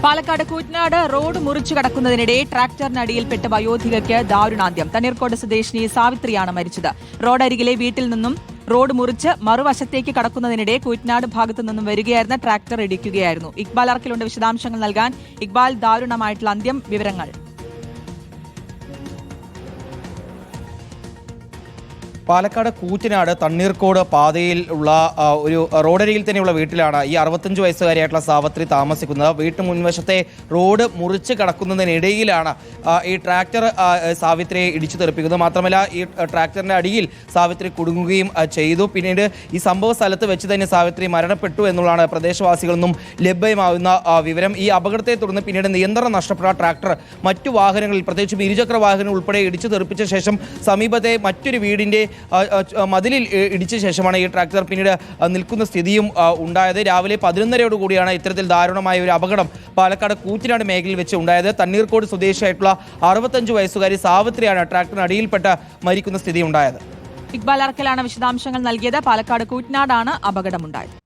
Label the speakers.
Speaker 1: Palakkad Koottanad road മുറിച്ചു കടക്കുന്നതിനിടെ ട്രാക്ടറിനടിയിൽപ്പെട്ട് വയോധികയ്ക്ക് ദാരുണാന്ത്യം. തണ്ണീർക്കോട് സ്വദേശിനി സാവിത്രിയാണ് മരിച്ചത്. റോഡരികിലെ വീട്ടിൽ നിന്നും റോഡ് മുറിച്ച് മറുവശത്തേക്ക് കടക്കുന്നതിനിടെ കൂറ്റനാട് ഭാഗത്തു നിന്നും വരികയായിരുന്ന ട്രാക്ടർ ഇടിക്കുകയായിരുന്നു. ഇക്ബാൽ അർക്കിലുണ്ട് വിശദാംശങ്ങൾ നൽകാൻ. ഇക്ബാൽ, ദാരുണമായിട്ടുള്ള അന്ത്യം, വിവരങ്ങൾ.
Speaker 2: പാലക്കാട് കൂറ്റനാട് തണ്ണീർക്കോട് പാതയിൽ ഉള്ള ഒരു റോഡരികിൽ തന്നെയുള്ള വീട്ടിലാണ് ഈ 65 വയസ്സുകാരിയായിട്ടുള്ള സാവിത്രി താമസിക്കുന്നത്. വീട്ടു മുൻവശത്തെ റോഡ് മുറിച്ച് കടക്കുന്നതിനിടയിലാണ് ഈ ട്രാക്ടർ സാവിത്രിയെ ഇടിച്ചു തെറിപ്പിക്കുന്നത്. മാത്രമല്ല, ഈ ട്രാക്ടറിന്റെ അടിയിൽ സാവിത്രി കുടുങ്ങുകയും ചെയ്തു. പിന്നീട് ഈ സംഭവ സ്ഥലത്ത് വെച്ച് തന്നെ സാവിത്രി മരണപ്പെട്ടു എന്നുള്ളതാണ് പ്രദേശവാസികളിൽ നിന്നും ലഭ്യമാകുന്ന വിവരം. ഈ അപകടത്തെ തുടർന്ന് പിന്നീട് നിയന്ത്രണം നഷ്ടപ്പെട്ട ട്രാക്ടർ മറ്റു വാഹനങ്ങളിൽ, പ്രത്യേകിച്ചും ഇരുചക്ര വാഹനം ഉൾപ്പെടെ ഇടിച്ചു തെറിപ്പിച്ച ശേഷം സമീപത്തെ മറ്റൊരു വീടിന്റെ മതിലിൽ ഇടിച്ച ശേഷമാണ് ഈ ട്രാക്ടർ പിന്നീട് നിൽക്കുന്ന സ്ഥിതിയും ഉണ്ടായത്. രാവിലെ 11:30 ഇത്തരത്തിൽ ദാരുണമായ ഒരു അപകടം പാലക്കാട് കൂറ്റനാട് മേഖലയിൽ വെച്ച് ഉണ്ടായത്. തണ്ണീർക്കോട് സ്വദേശിയായിട്ടുള്ള 65 വയസ്സുകാരി സാവിത്രിയാണ് ട്രാക്ടറിന് അടിയിൽപ്പെട്ട് മരിക്കുന്ന സ്ഥിതി ഉണ്ടായത്.
Speaker 1: ഇക്ബാൽ അർക്കലാണ് വിശദാംശങ്ങൾ നൽകിയത്. പാലക്കാട് കൂറ്റനാടാണ് അപകടമുണ്ടായത്.